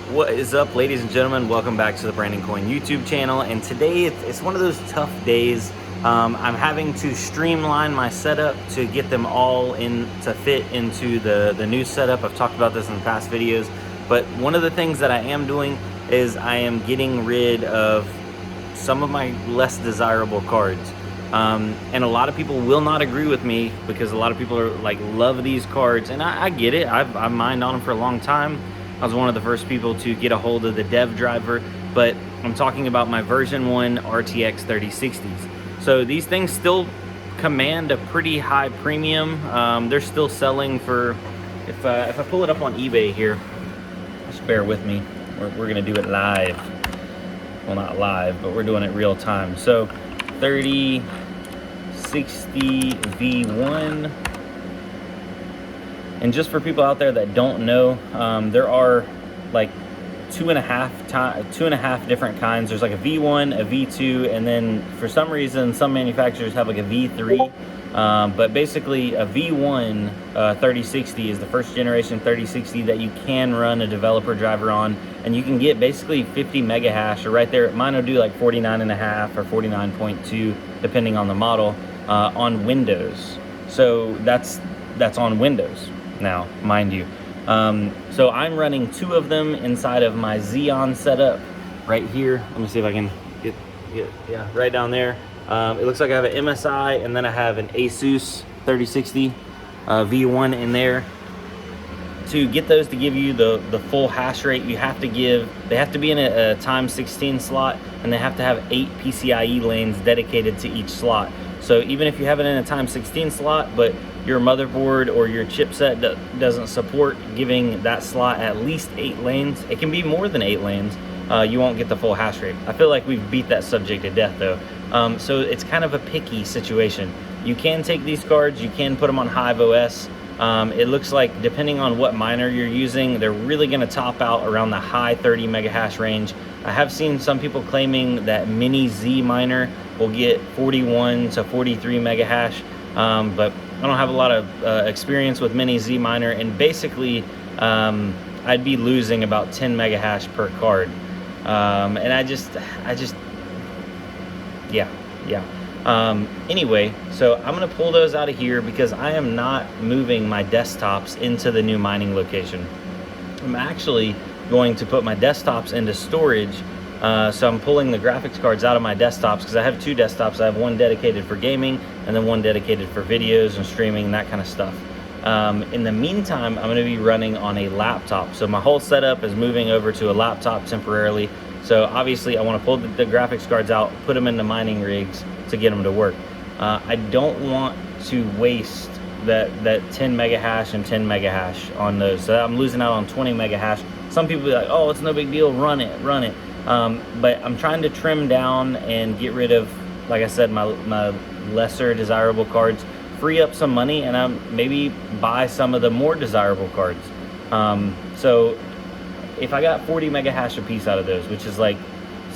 What is up, ladies and gentlemen? Welcome back to the Brandon Coin YouTube channel. And today it's one of those tough days. I'm having to streamline my setup to get them all in to fit into the new setup. I've talked about this in the past videos, but one of the things that I am doing is I am getting rid of some of my less desirable cards. And a lot of people will not agree with me because a lot of people are like, love these cards, and I get it. I've mined on them for a long time. I was one of the first people to get a hold of the dev driver, but I'm talking about my version 1 RTX 3060s. So these things still command a pretty high premium. They're still selling for, if I pull it up on eBay here, just bear with me. We're gonna do it live. Well, not live, but we're doing it real time. So 3060 V1. And just for people out there that don't know, there are like two and a half different kinds. There's like a V1, a V2, and then for some reason, some manufacturers have like a V3. But basically, a V1 3060 is the first generation 3060 that you can run a developer driver on, and you can get basically 50 mega hash, or right there, mine will do like 49.5 or 49.2, depending on the model, on Windows. So that's on Windows now, mind you. So I'm running 2 of them inside of my Xeon setup right here. Let me see if I can get yeah, right down there. It looks like I have an MSI, and then I have an Asus 3060 V1 in there. To get those to give you the full hash rate, they have to be in a times 16 slot, and they have to have 8 PCIe lanes dedicated to each slot. So even if you have it in a times 16 slot, but your motherboard or your chipset doesn't support giving that slot at least 8 lanes, it can be more than 8 lanes, you won't get the full hash rate. I feel like we've beat that subject to death though. So it's kind of a picky situation. You can take these cards, you can put them on Hive OS. It looks like depending on what miner you're using, they're really going to top out around the high 30 mega hash range. I have seen some people claiming that Mini Z miner will get 41 to 43 mega hash, but I don't have a lot of experience with Mini Z miner, and basically I'd be losing about 10 mega hash per card, and I just anyway, so I'm gonna pull those out of here because I am not moving my desktops into the new mining location. I'm actually going to put my desktops into storage. So I'm pulling the graphics cards out of my desktops because I have 2 desktops. I have one dedicated for gaming and then one dedicated for videos and streaming and that kind of stuff. In the meantime, I'm going to be running on a laptop. So my whole setup is moving over to a laptop temporarily. So obviously I want to pull the graphics cards out, put them into mining rigs to get them to work. I don't want to waste that 10 mega hash and 10 mega hash on those. So I'm losing out on 20 mega hash. Some people be like, oh, it's no big deal, run it. But I'm trying to trim down and get rid of, like I said, my lesser desirable cards, free up some money, and maybe buy some of the more desirable cards. So if I got 40 mega hash a piece out of those, which is like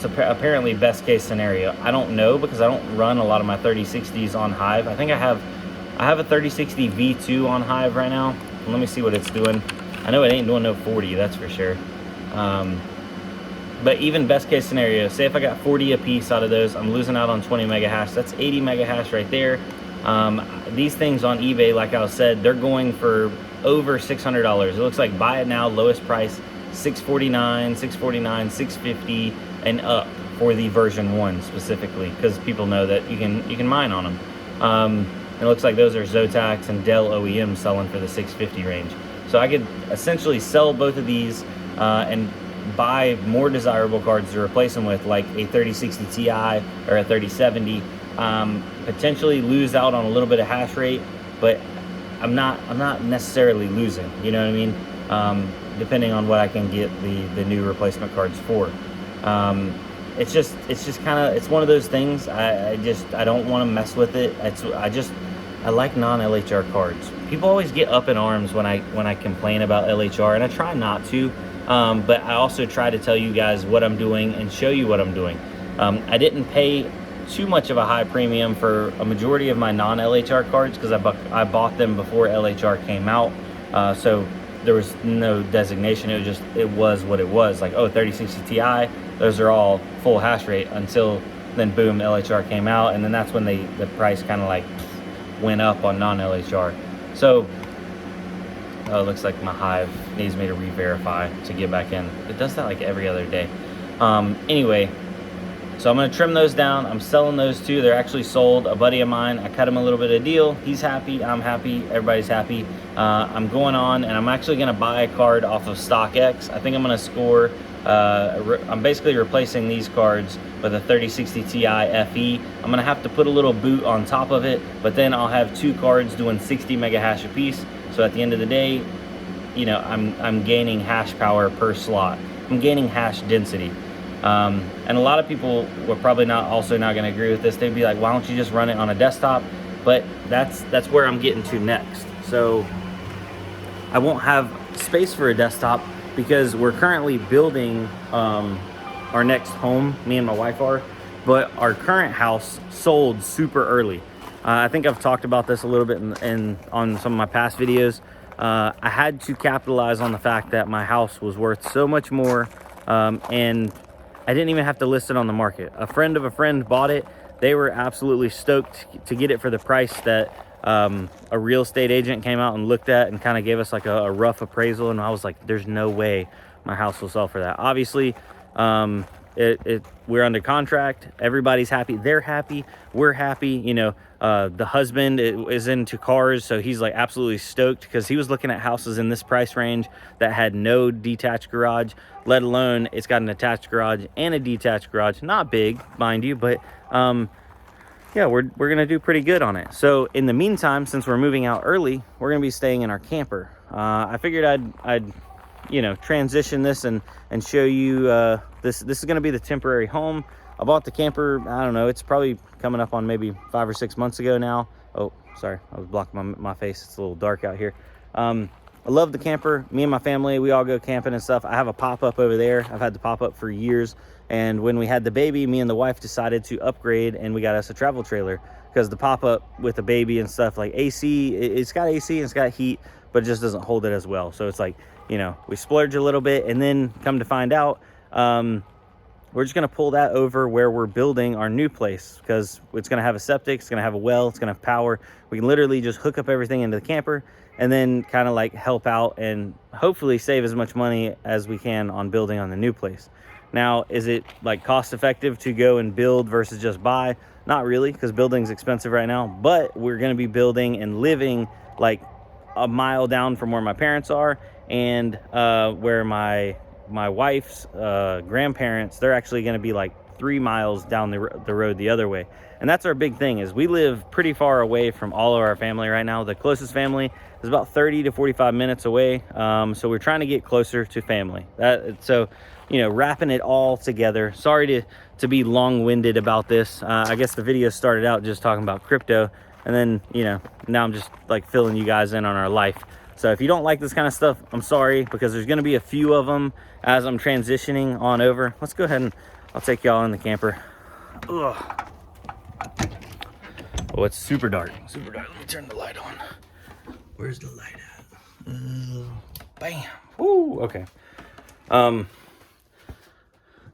apparently best case scenario, I don't know because I don't run a lot of my 3060s on Hive. I think I have a 3060 V2 on Hive right now. Let me see what it's doing. I know it ain't doing no 40, that's for sure. But even best case scenario, say if I got 40 a piece out of those, I'm losing out on 20 mega hash. That's 80 mega hash right there. These things on eBay, like I said, they're going for over $600. It looks like buy it now, lowest price, $649, $650, and up for the version 1 specifically, because people know that you can mine on them. It looks like those are Zotac and Dell OEM selling for the $650 range. So I could essentially sell both of these and buy more desirable cards to replace them with, like a 3060 Ti or a 3070. Potentially lose out on a little bit of hash rate, but I'm not necessarily losing. You know what I mean? Depending on what I can get the new replacement cards for. It's just kind of, it's one of those things. I don't want to mess with it. I like non-LHR cards. People always get up in arms when I complain about LHR, and I try not to. But I also try to tell you guys what I'm doing and show you what I'm doing. I didn't pay too much of a high premium for a majority of my non-LHR cards because I bought them before LHR came out. So there was no designation. It was what it was. Like, oh, 3060 Ti, those are all full hash rate, until then boom, LHR came out, and then that's when the price kind of like went up on non-LHR. So oh, it looks like my Hive needs me to re-verify to get back in. It does that like every other day. Anyway, so I'm gonna trim those down. I'm selling those too. They're actually sold. A buddy of mine, I cut him a little bit of deal. He's happy, I'm happy, everybody's happy. I'm going on, and I'm actually gonna buy a card off of StockX. I think I'm gonna score, I'm basically replacing these cards with a 3060 Ti FE. I'm gonna have to put a little boot on top of it, but then I'll have 2 cards doing 60 mega hash a piece. So at the end of the day, you know, I'm gaining hash power per slot. I'm gaining hash density. And a lot of people were probably also not going to agree with this. They'd be like, why don't you just run it on a desktop? But that's where I'm getting to next. So I won't have space for a desktop because we're currently building our next home, me and my wife are, but our current house sold super early. I think I've talked about this a little bit on some of my past videos. I had to capitalize on the fact that my house was worth so much more, and I didn't even have to list it on the market. A friend of a friend bought it. They were absolutely stoked to get it for the price that a real estate agent came out and looked at and kind of gave us like a rough appraisal, and I was like, there's no way my house will sell for that. Obviously, we're under contract. Everybody's happy. They're happy. We're happy. You know, the husband is into cars, so he's like absolutely stoked because he was looking at houses in this price range that had no detached garage, let alone it's got an attached garage and a detached garage. Not big, mind you, but yeah, we're gonna do pretty good on it. So in the meantime, since we're moving out early, we're gonna be staying in our camper. I figured I'd you know, transition this and show you this is going to be the temporary home. I bought the camper, I don't know, it's probably coming up on maybe 5 or 6 months ago now. Oh, sorry, I was blocking my face. It's a little dark out here. I love the camper. Me and my family, we all go camping and stuff. I have a pop-up over there. I've had the pop-up for years, and when we had the baby, me and the wife decided to upgrade, and we got us a travel trailer because the pop-up with the baby and stuff, like AC, it's got AC and it's got heat, but it just doesn't hold it as well. So it's like, you know, we splurge a little bit, and then come to find out, we're just going to pull that over where we're building our new place, because it's going to have a septic, it's going to have a well, it's going to have power. We can literally just hook up everything into the camper and then kind of like help out and hopefully save as much money as we can on building on the new place. Now, is it like cost effective to go and build versus just buy? Not really, because building's expensive right now, but we're going to be building and living like a mile down from where my parents are, and where my wife's grandparents, they're actually going to be like 3 miles down the road the other way. And that's our big thing, is we live pretty far away from all of our family right now. The closest family is about 30 to 45 minutes away, so we're trying to get closer to family. So, you know, wrapping it all together. Sorry to be long-winded about this. I guess the video started out just talking about crypto, and then, you know, now I'm just like filling you guys in on our life. So if you don't like this kind of stuff, I'm sorry, because there's going to be a few of them as I'm transitioning on over. Let's go ahead and I'll take y'all in the camper. Ugh. Oh, it's super dark. Super dark. Let me turn the light on. Where's the light at? Bam. Woo. Okay.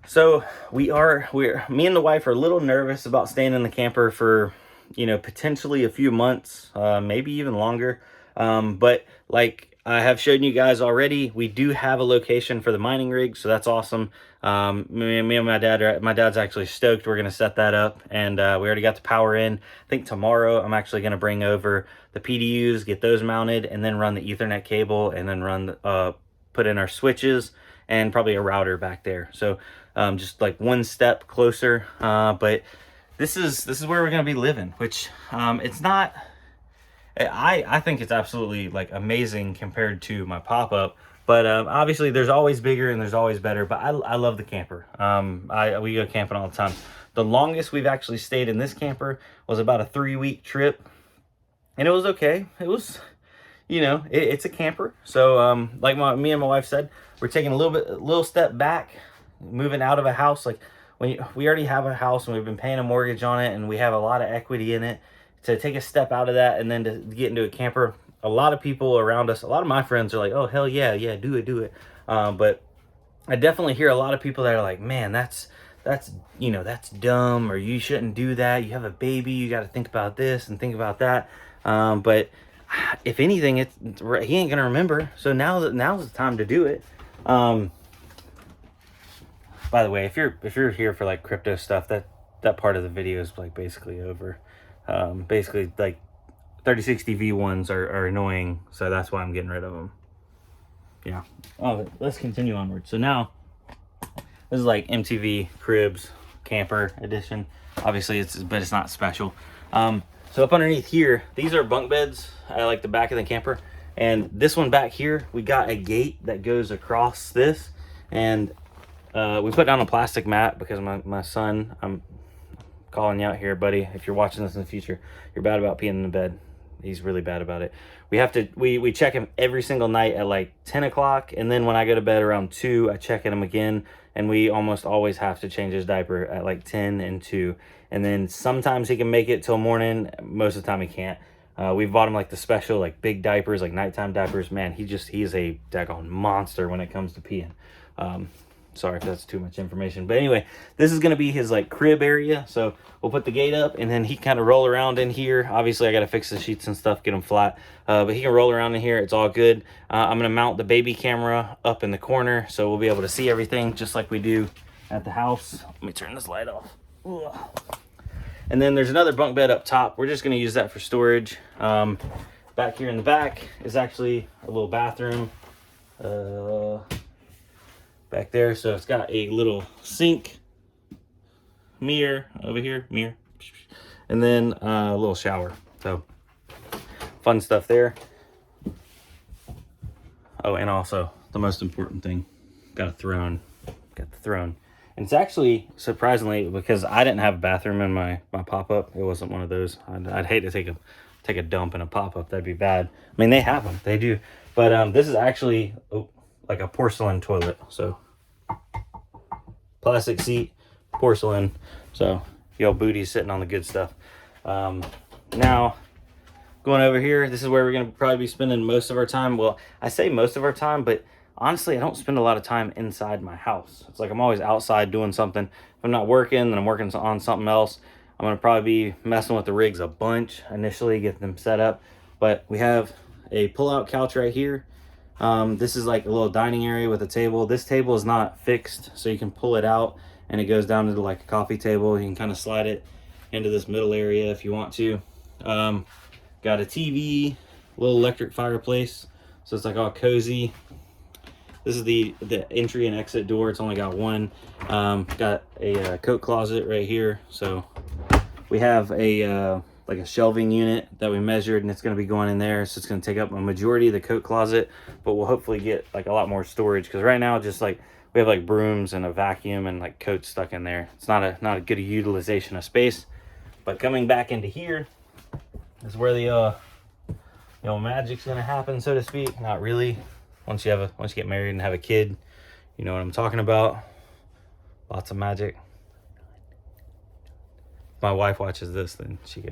So me and the wife are a little nervous about staying in the camper for, you know, potentially a few months, maybe even longer. But like I have shown you guys already, we do have a location for the mining rig, so that's awesome. Me and my dad's actually stoked. We're gonna set that up, and we already got the power in. I think tomorrow I'm actually gonna bring over the PDUs, get those mounted, and then run the Ethernet cable, and then put in our switches and probably a router back there. So just like one step closer. But this is where we're gonna be living, which it's not. I think it's absolutely like amazing compared to my pop-up, but obviously there's always bigger and there's always better. But I love the camper. We go camping all the time. The longest we've actually stayed in this camper was about a 3-week trip, and it was okay. It was, you know, it's a camper. So like me and my wife said, we're taking a little step back, moving out of a house. Like when we already have a house and we've been paying a mortgage on it, and we have a lot of equity in it. To take a step out of that and then to get into a camper, a lot of people around us, a lot of my friends are like, oh, hell yeah, yeah, do it. But I definitely hear a lot of people that are like, man, that's that's dumb, or you shouldn't do that. You have a baby, you got to think about this and think about that. But if anything, he ain't gonna remember. So now's the time to do it. By the way, if you're here for like crypto stuff, that part of the video is like basically over. Basically, like 3060 V1s are annoying, so that's why I'm getting rid of them. Yeah. Oh, let's continue onward. So now, this is like MTV Cribs Camper Edition. Obviously, but it's not special. So up underneath here, these are bunk beds at like the back of the camper. And this one back here, we got a gate that goes across this. And we put down a plastic mat because my son, I'm calling you out here, buddy. If you're watching this in the future, you're bad about peeing in the bed. He's really bad about it. We check him every single night at like 10 o'clock. And then when I go to bed around 2, I check in him again. And we almost always have to change his diaper at like 10 and 2. And then sometimes he can make it till morning. Most of the time he can't. We've bought him like the special, like big diapers, like nighttime diapers. Man, he's a daggone monster when it comes to peeing. Sorry if that's too much information. But anyway, this is going to be his like crib area. So we'll put the gate up and then he kind of roll around in here. Obviously, I got to fix the sheets and stuff, get them flat. But he can roll around in here. It's all good. I'm going to mount the baby camera up in the corner so we'll be able to see everything just like we do at the house. Let me turn this light off. Ugh. And then there's another bunk bed up top. We're just going to use that for storage. Back here in the back is actually a little bathroom. Back there, so it's got a little sink, mirror over here, and then a little shower. So fun stuff there. Oh, and also the most important thing, got the throne. And it's actually, surprisingly, because I didn't have a bathroom in my pop-up, it wasn't one of those. I'd hate to take a dump in a pop-up. That'd be bad. I mean, they have them, they do, but this is actually like a porcelain toilet. So plastic seat, porcelain. So yo, booty's sitting on the good stuff. Now going over here, this is where we're gonna probably be spending most of our time. Well, I say most of our time, but honestly, I don't spend a lot of time inside my house. It's like I'm always outside doing something. If I'm not working, then I'm working on something else. I'm gonna probably be messing with the rigs a bunch initially, get them set up. But we have a pull-out couch right here. This is like a little dining area with a table. This table is not fixed, so you can pull it out and it goes down into like a coffee table. You can kind of slide it into this middle area if you want to. Got a TV, little electric fireplace, so it's like all cozy. This is the entry and exit door. It's only got one. Got a coat closet right here. So we have a like a shelving unit that we measured, and it's going to be going in there. So it's going to take up a majority of the coat closet, but we'll hopefully get like a lot more storage, because right now just like we have like brooms and a vacuum and like coats stuck in there. It's not a good utilization of space. But coming back into here is where the magic's going to happen, so to speak. Not really. Once you get married and have a kid, you know what I'm talking about. Lots of magic. If my wife watches this, then she's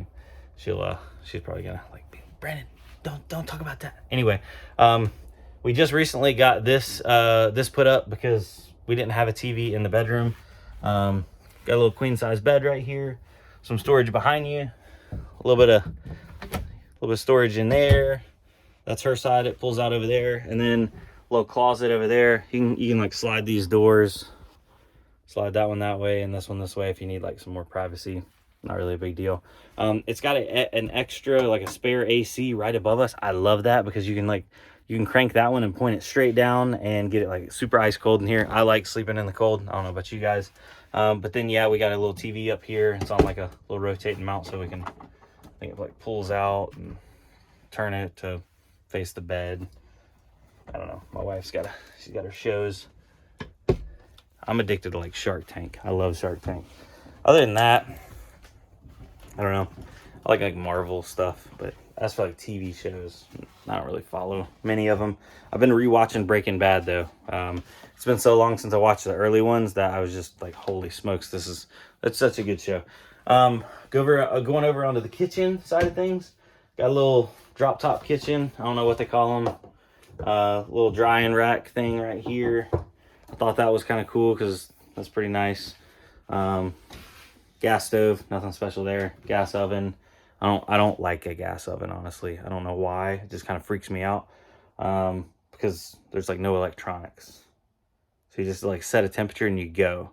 probably gonna like, Brandon, don't talk about that. Anyway, we just recently got this put up because we didn't have a TV in the bedroom. Got a little queen size bed right here, some storage behind you, a little bit of storage in there. That's her side. It pulls out over there, and then a little closet over there. You can like slide these doors, slide that one that way and this one this way if you need like some more privacy. Not really a big deal. It's got an extra, like a spare AC right above us. I love that because you can crank that one and point it straight down and get it like super ice cold in here. I like sleeping in the cold. I don't know about you guys. But then yeah, we got a little TV up here. It's on like a little rotating mount, so we can, I think it like pulls out and turn it to face the bed. I don't know. My wife's she's got her shows. I'm addicted to like Shark Tank. I love Shark Tank. Other than that, I don't know. I like Marvel stuff, but as for like TV shows, I don't really follow many of them. I've been rewatching Breaking Bad though. It's been so long since I watched the early ones that I was just like, holy smokes, that's such a good show. Going over onto the kitchen side of things. Got a little drop top kitchen. I don't know what they call them. Little drying rack thing right here. I thought that was kind of cool because that's pretty nice. Gas stove, nothing special there. Gas oven. I don't like a gas oven, honestly. I don't know why. It just kind of freaks me out. Because there's like no electronics. So you just like set a temperature and you go.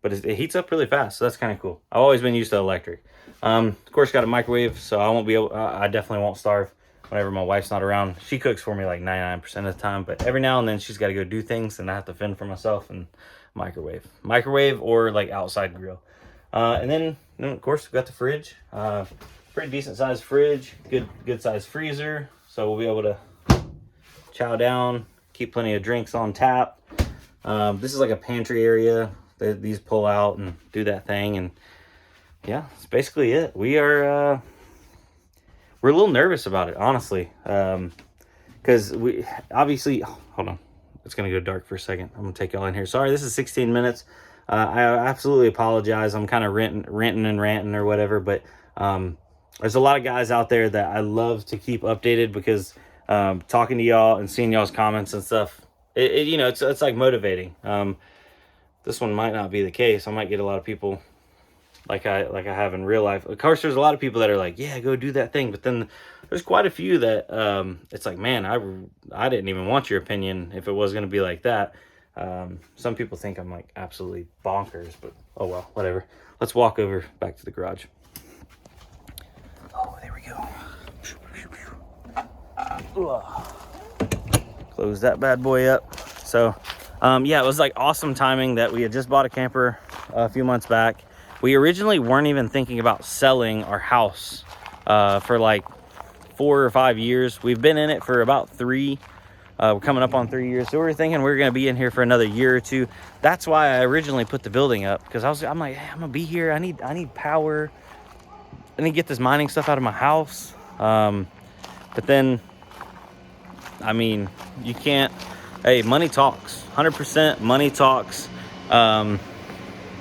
But it heats up really fast, so that's kind of cool. I've always been used to electric. Of course, got a microwave, so I won't be able, I definitely won't starve whenever my wife's not around. She cooks for me like 99% of the time, but every now and then she's got to go do things and I have to fend for myself, and microwave or like outside grill. And then of course we got the fridge. Pretty decent sized fridge, good sized freezer, so we'll be able to chow down, keep plenty of drinks on tap. This is like a pantry area. These pull out and do that thing, and yeah, that's basically it. We're a little nervous about it, honestly, because we obviously, hold on, it's gonna go dark for a second. I'm gonna take y'all in here. Sorry, this is 16 minutes. I absolutely apologize. I'm kind of ranting and ranting or whatever, but there's a lot of guys out there that I love to keep updated because talking to y'all and seeing y'all's comments and stuff, you know, it's like motivating. This one might not be the case. I might get a lot of people like I have in real life. Of course, there's a lot of people that are like, yeah, go do that thing. But then there's quite a few that it's like, man, I didn't even want your opinion if it was going to be like that. Some people think I'm like absolutely bonkers, but oh well, whatever. Let's walk over back to the garage. Oh, there we go. Close that bad boy up. So yeah, it was like awesome timing that we had just bought a camper a few months back. We originally weren't even thinking about selling our house for like 4 or 5 years. We've been in it for about 3. We're coming up on 3 years. So we were thinking we were going to be in here for another year or 2. That's why I originally put the building up, because I'm like, hey, I'm going to be here. I need power. I need to get this mining stuff out of my house. But then, I mean, you can't. Hey, money talks. 100% money talks. Like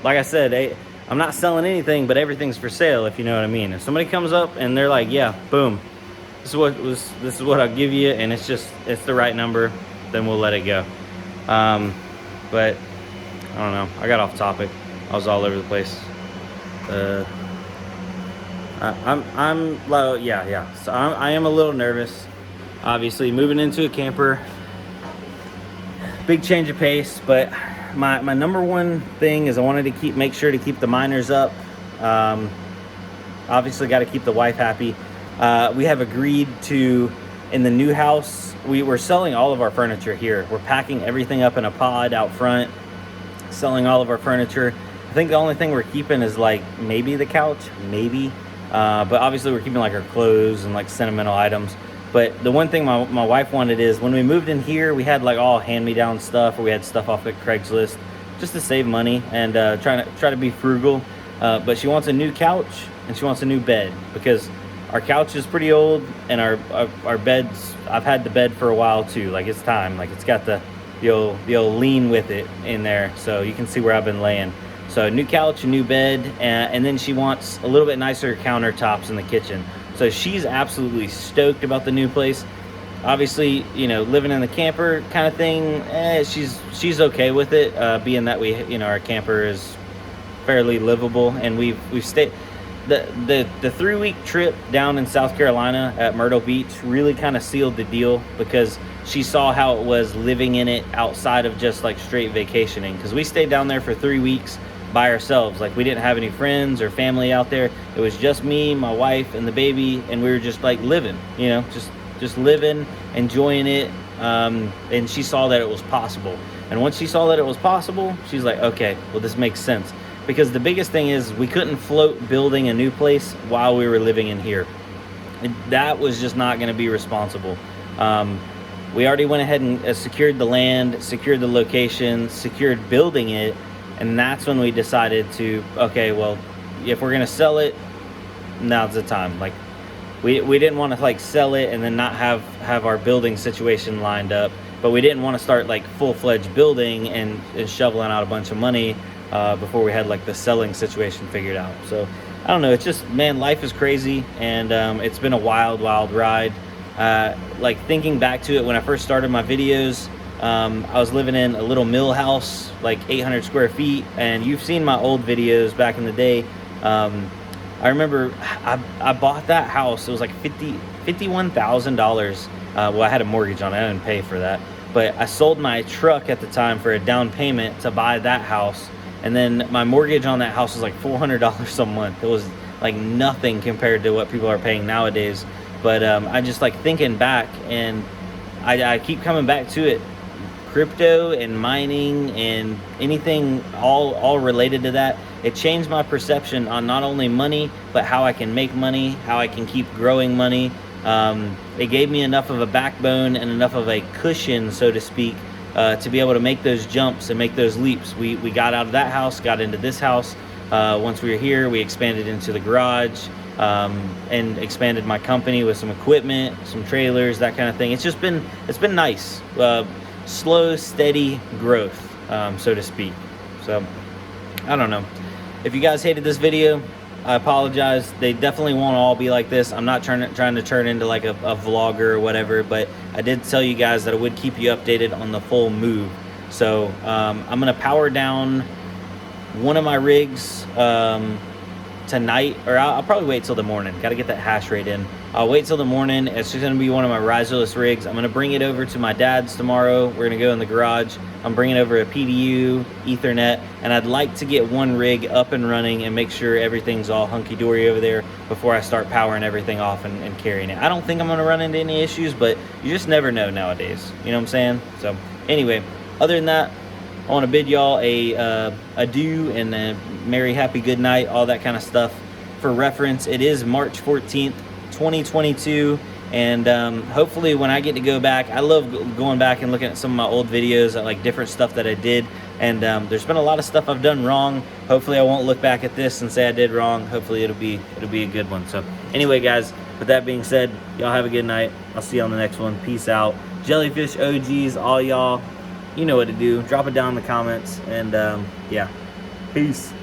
I said, hey, I'm not selling anything, but everything's for sale, if you know what I mean. If somebody comes up and they're like, yeah, boom, this is what I'll give you, and it's the right number, then we'll let it go. But I don't know. I got off topic. I was all over the place. Yeah. So I am a little nervous. Obviously, moving into a camper, big change of pace. But my number one thing is I wanted to make sure to keep the miners up. Obviously, got to keep the wife happy. We have agreed to, in the new house, we're selling all of our furniture here. We're packing everything up in a pod out front, selling all of our furniture. I think the only thing we're keeping is like maybe the couch, maybe. But obviously we're keeping like our clothes and like sentimental items. But the one thing my wife wanted is when we moved in here, we had like all hand-me-down stuff, or we had stuff off of Craigslist just to save money and try to be frugal. But she wants a new couch and she wants a new bed, because our couch is pretty old and our beds, I've had the bed for a while too. Like it's time. Like it's got the old lean with it in there, so you can see where I've been laying. So new couch, a new bed, and then she wants a little bit nicer countertops in the kitchen. So she's absolutely stoked about the new place. Obviously, you know, living in the camper kind of thing, she's okay with it, being that our camper is fairly livable, and we've stayed. The 3-week trip down in South Carolina at Myrtle Beach really kind of sealed the deal, because she saw how it was living in it outside of just like straight vacationing. Because we stayed down there for 3 weeks by ourselves. Like we didn't have any friends or family out there. It was just me, my wife, and the baby, and we were just like living, just living, enjoying it. And she saw that it was possible. And once she saw that it was possible, she's like, okay, well, this makes sense. Because the biggest thing is we couldn't float building a new place while we were living in here. That was just not going to be responsible. We already went ahead and secured the land, secured the location, secured building it. And that's when we decided to, okay, well, if we're going to sell it, now's the time. Like we didn't want to like sell it and then not have our building situation lined up. But we didn't want to start like full-fledged building and shoveling out a bunch of money before we had like the selling situation figured out. So I don't know, it's just, man, life is crazy, and it's been a wild ride. Like, thinking back to it, when I first started my videos, I was living in a little mill house, like 800 square feet, and you've seen my old videos back in the day. I remember I bought that house. It was like $51,000. Well, I had a mortgage on it. I didn't pay for that. But I sold my truck at the time for a down payment to buy that house. And then my mortgage on that house was like $400 a month. It was like nothing compared to what people are paying nowadays. But I just like thinking back, and I keep coming back to it. Crypto and mining and anything all related to that, it changed my perception on not only money, but how I can make money, how I can keep growing money. It gave me enough of a backbone and enough of a cushion, so to speak, to be able to make those jumps and make those leaps. We got out of that house, got into this house. Once we were here, we expanded into the garage, and expanded my company with some equipment, some trailers, that kind of thing. It's been nice. Slow, steady growth, so to speak. So, I don't know. If you guys hated this video, I apologize. They definitely won't all be like this. I'm not trying to turn into like a vlogger or whatever, but I did tell you guys that I would keep you updated on the full move. So, I'm going to power down one of my rigs tonight, or I'll probably wait till the morning. Got to get that hash rate in. I'll wait till the morning. It's just going to be one of my riserless rigs. I'm going to bring it over to my dad's tomorrow. We're going to go in the garage. I'm bringing over a PDU, Ethernet, and I'd like to get one rig up and running and make sure everything's all hunky-dory over there before I start powering everything off and carrying it. I don't think I'm going to run into any issues, but you just never know nowadays. You know what I'm saying? So anyway, other than that, I want to bid y'all a adieu and a merry, happy, good night, all that kind of stuff. For reference, it is March 14th, 2022, and hopefully when I get to go back, I love going back and looking at some of my old videos at like different stuff that I did, and there's been a lot of stuff I've done wrong. Hopefully I won't look back at this and say I did wrong. Hopefully it'll be a good one. So anyway, guys, with that being said, y'all have a good night. I'll see you on the next one. Peace out. Jellyfish OGs, all y'all, you know what to do. Drop it down in the comments, and yeah, peace.